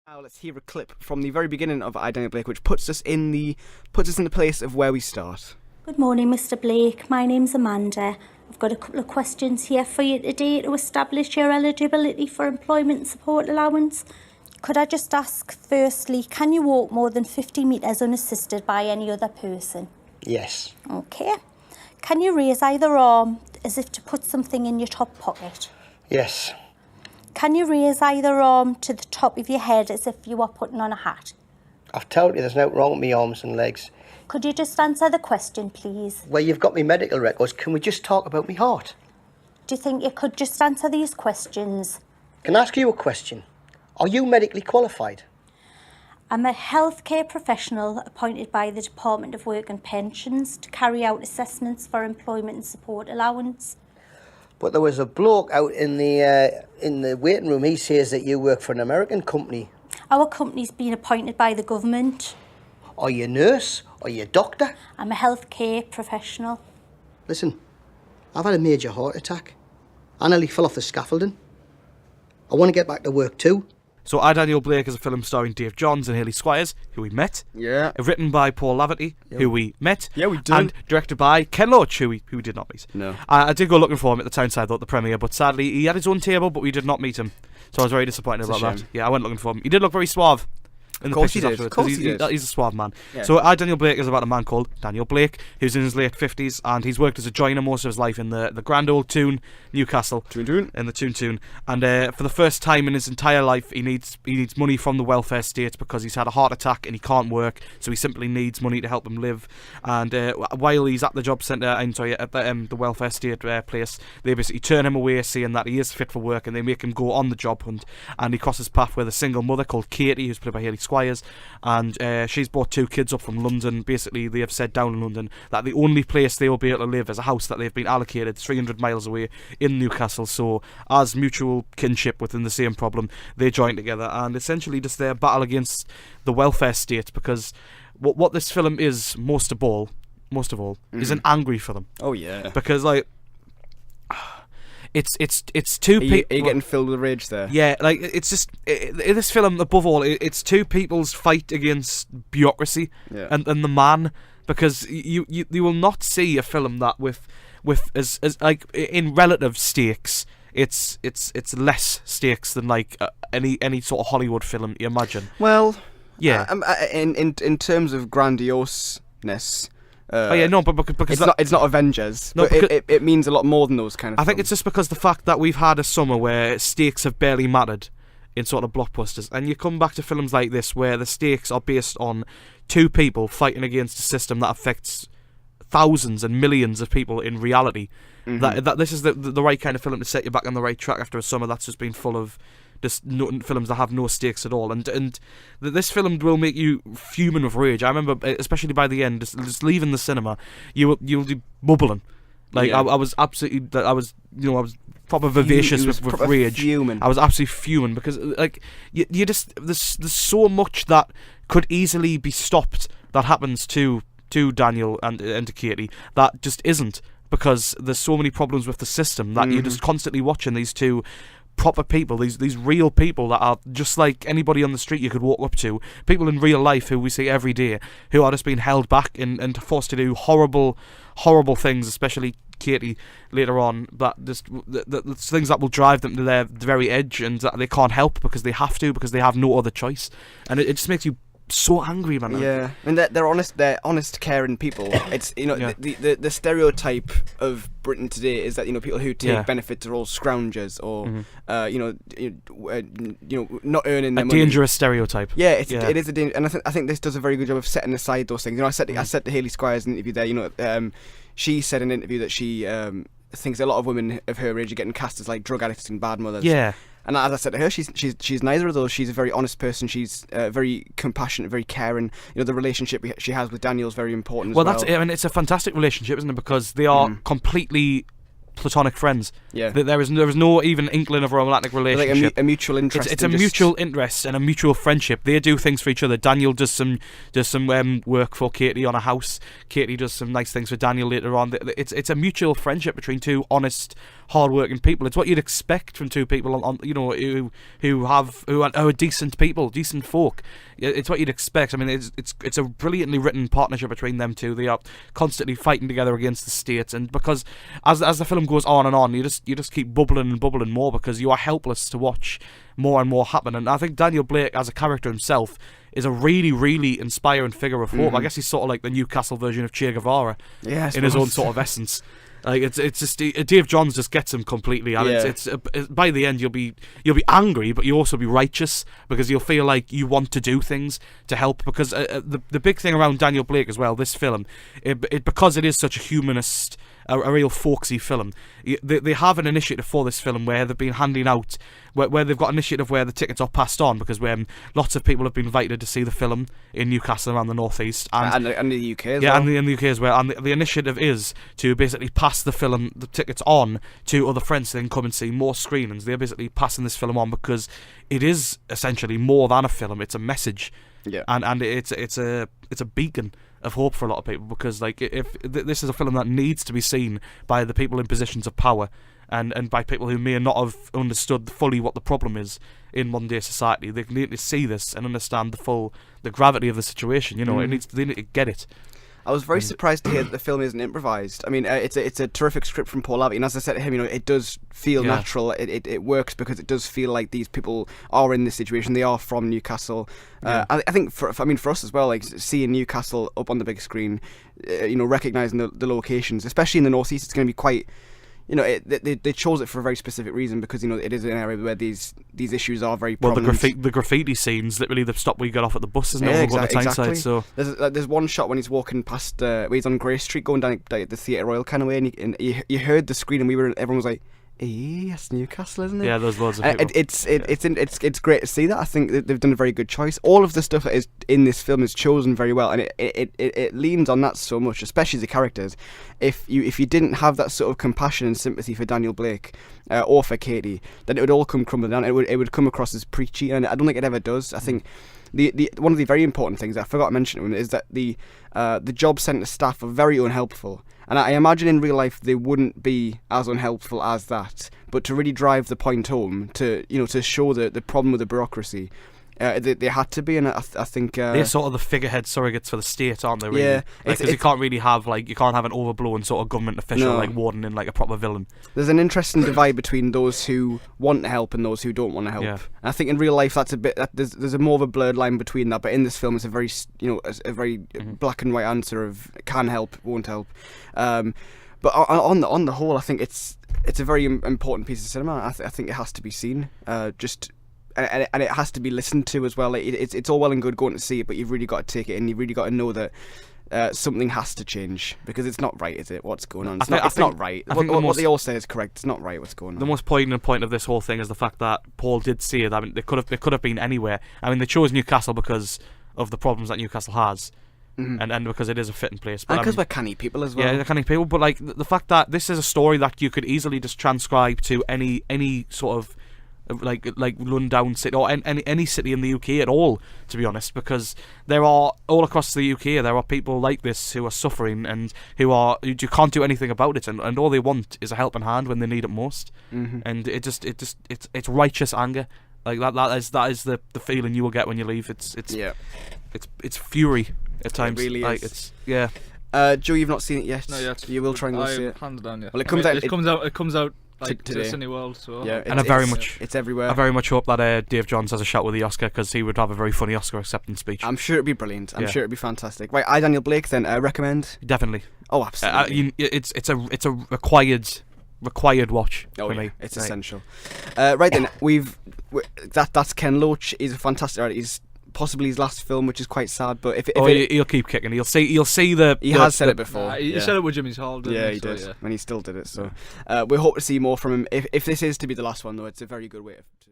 Now let's hear a clip from the very beginning of I, Daniel Blake, which puts us in the place of where we start. Good morning, Mr. Blake. My name's Amanda. I've got a couple of questions here for you today to establish your eligibility for employment support allowance. Could I just ask, firstly, can you walk more than 50 metres unassisted by any other person? Yes. Okay. Can you raise either arm as if to put something in your top pocket? Yes. Can you raise either arm to the top of your head as if you were putting on a hat? I've told you there's nothing wrong with me arms and legs. Could you just answer the question, please? Well, you've got me medical records. Can we just talk about me heart? Do you think you could just answer these questions? Can I ask you a question? Are you medically qualified? I'm a healthcare professional appointed by the Department of Work and Pensions to carry out assessments for employment and support allowance. But there was a bloke out in the waiting room. He says that you work for an American company. Our company's been appointed by the government. Are you a nurse? Are you a doctor? I'm a healthcare professional. Listen, I've had a major heart attack. I nearly fell off the scaffolding. I want to get back to work too. So I, Daniel Blake is a film starring Dave Johns and Hayley Squires, who we met. Yeah. Written by Paul Laverty, who we met. Yeah, we did. And directed by Ken Loach, who we did not meet. No. I did go looking for him at the Townside though at the premiere, but sadly he had his own table, but we did not meet him. So I was very disappointed It's a about that. shame. Yeah, I went looking for him. He did look very suave. In the Of course he pictures did. afterwards, Of course 'cause he did. he's a suave man. Yeah. So I, Daniel Blake is about a man called Daniel Blake, who's in his late 50s, and he's worked as a joiner most of his life in the grand old Toon, Newcastle. Toon. In the Toon. And for the first time in his entire life, he needs money from the welfare state because he's had a heart attack and he can't work, so he simply needs money to help him live. And while he's at the job centre, at the welfare state place, they basically turn him away, saying that he is fit for work, and they make him go on the job hunt. And he crosses path with a single mother called Katie, who's played by Hayley Squires, and she's brought two kids up from London. Basically, they have said down in London that the only place they will be able to live is a house that they've been allocated 300 miles away in Newcastle. So, as mutual kinship within the same problem, they join together and essentially just their battle against the welfare state. Because what this film is, most of all, is an angry film. Oh yeah. Because like, it's two people. Are you getting filled with rage there? Yeah, like it's just in this film. Above all, it's two people's fight against bureaucracy and the man. Because you will not see a film that with as like in relative stakes, it's less stakes than like any sort of Hollywood film you imagine. Well, yeah. In terms of grandioseness. Because it's not Avengers. No, but it means a lot more than those kind of. I think films. it's just because the fact that we've had a summer where stakes have barely mattered in sort of blockbusters, and you come back to films like this where the stakes are based on two people fighting against a system that affects thousands and millions of people in reality. Mm-hmm. That this is the right kind of film to set you back on the right track after a summer that's just been full of just films that have no stakes at all, and this film will make you fuming with rage. I remember, especially by the end, just leaving the cinema, you'll be bubbling. Like Yeah. I was proper vivacious with rage. Fuming. I was absolutely fuming because like you just there's so much that could easily be stopped that happens to Daniel and to Katie that just isn't, because there's so many problems with the system that you're just constantly watching these two proper people, these real people that are just like anybody on the street you could walk up to, people in real life who we see every day, who are just being held back and forced to do horrible things, especially Katie later on, that just the things that will drive them to their very edge, and that they can't help because they have to, because they have no other choice, and it just makes you so angry, man. Yeah, I mean they're honest, caring people. It's the stereotype of Britain today is that people who take benefits are all scroungers or not earning their a money. dangerous stereotype. Yeah, it is a danger, and I think this does a very good job of setting aside those things. I said to Hayley Squires in an interview there. She said in an interview that she thinks a lot of women of her age are getting cast as like drug addicts and bad mothers. Yeah. And as I said to her, she's neither of those. She's a very honest person. She's very compassionate, very caring. The relationship she has with Daniel is very important as well. Well, it's a fantastic relationship, isn't it? Because they are completely platonic friends. Yeah. There is no even inkling of a romantic relationship. Like a mutual interest. It's a mutual interest and a mutual friendship. They do things for each other. Daniel does some work for Katie on a house. Katie does some nice things for Daniel later on. It's a mutual friendship between two honest hard-working people. It's what you'd expect from two people on you know, who are decent people, decent folk. It's what you'd expect. I mean, it's a brilliantly written partnership between them two. They are constantly fighting together against the state, and because as the film goes on and on, you just keep bubbling and bubbling more, because you are helpless to watch more and more happen. And I think Daniel Blake as a character himself is a really, really inspiring figure of hope. I guess he's sort of like the Newcastle version of Che Guevara, in his own sort of essence. Like it's just Dave Johns just gets him completely, and it's by the end you'll be angry, but you'll also be righteous, because you'll feel like you want to do things to help. Because the big thing around Daniel Blake as well, this film, because it is such a humanist, a real folksy film, they have an initiative for this film where they've been handing out, where they've got an initiative where the tickets are passed on, because lots of people have been invited to see the film in Newcastle around the northeast and the UK as well. Yeah, and in the UK as well. And the initiative is to basically pass the tickets on to other friends so they can come and see more screenings. They're basically passing this film on because it is essentially more than a film; it's a message. Yeah, and it's a beacon of hope for a lot of people, because like if this is a film that needs to be seen by the people in positions of power and by people who may not have understood fully what the problem is in modern day society. They need to see this and understand the gravity of the situation. You know, they need to get it. I was very surprised to hear that the film isn't improvised. I mean, it's a terrific script from Paul Abbott, and as I said to him, you know, it does feel natural. It works because it does feel like these people are in this situation. They are from Newcastle. I think for us as well, like seeing Newcastle up on the big screen, you know, recognizing the locations, especially in the northeast, it's going to be quite. You know, they chose it for a very specific reason, because you know it is an area where these issues are very prominent. Well, the graffiti scenes, literally the stop where you get off at the bus, isn't it? Exactly. So there's one shot when he's walking past, where he's on Grey Street going down the Theatre Royal kind of way, and you heard the screen, and everyone was like, yes, Newcastle, isn't it? Yeah, there's loads of people. It's great to see that. I think that they've done a very good choice. All of the stuff that is in this film is chosen very well, and it leans on that so much, especially the characters. If you didn't have that sort of compassion and sympathy for Daniel Blake or for Katie, then it would all come crumbling down. It would come across as preachy, and I don't think it ever does. I think the one of the very important things I forgot to mention is that the job centre staff are very unhelpful. And I imagine in real life they wouldn't be as unhelpful as that. But to really drive the point home, to show the problem with the bureaucracy, they had to be. And I think they're sort of the figurehead surrogates for the state, aren't they? Really? Yeah, because you can't really have you can't have an overblown sort of government official warden in like a proper villain. There's an interesting divide between those who want to help and those who don't want to help. Yeah. And I think in real life that's a bit there's a more of a blurred line between that. But in this film, it's a very black and white answer of can help, won't help. But on the whole, I think it's a very important piece of cinema. I think it has to be seen. And it has to be listened to as well. It's all well and good going to see it, but you've really got to take it in. You've really got to know that something has to change, because it's not right, is it? What's going on? It's not right. What they all say is correct. It's not right what's going on. The most poignant point of this whole thing is the fact that Paul did see it. I mean, they could have been anywhere. I mean, they chose Newcastle because of the problems that Newcastle has. Mm-hmm. And because it is a fitting place. But and because we're canny people as well. Yeah, they're canny people. But like the fact that this is a story that you could easily just transcribe to any sort of like rundown city or any city in the UK at all, to be honest, because there are all across the UK there are people like this who are suffering and who can't do anything about it, and all they want is a helping hand when they need it most. Mm-hmm. And it's righteous anger. Like that is the feeling you will get when you leave. It's fury at times. It really like, is. Joe, you've not seen it yet. Not yet. You will try and go see it. Hands down, yeah. Well, it comes out like today. to Cineworld, so yeah, and it's everywhere. I very much hope that Dave Johns has a shot with the Oscar, because he would have a very funny Oscar acceptance speech. I'm sure it'd be brilliant. I'm sure it'd be fantastic. Right, Daniel Blake then recommend. Definitely. Oh, absolutely. It's a required watch for me. It's essential. Right then, that's Ken Loach. He's a fantastic. He's possibly his last film, which is quite sad. But he'll keep kicking. You'll see the. He has said it before. He said it with Jimmy's Hall. He did, and he still did it. So we hope to see more from him. If this is to be the last one, though, it's a very good way to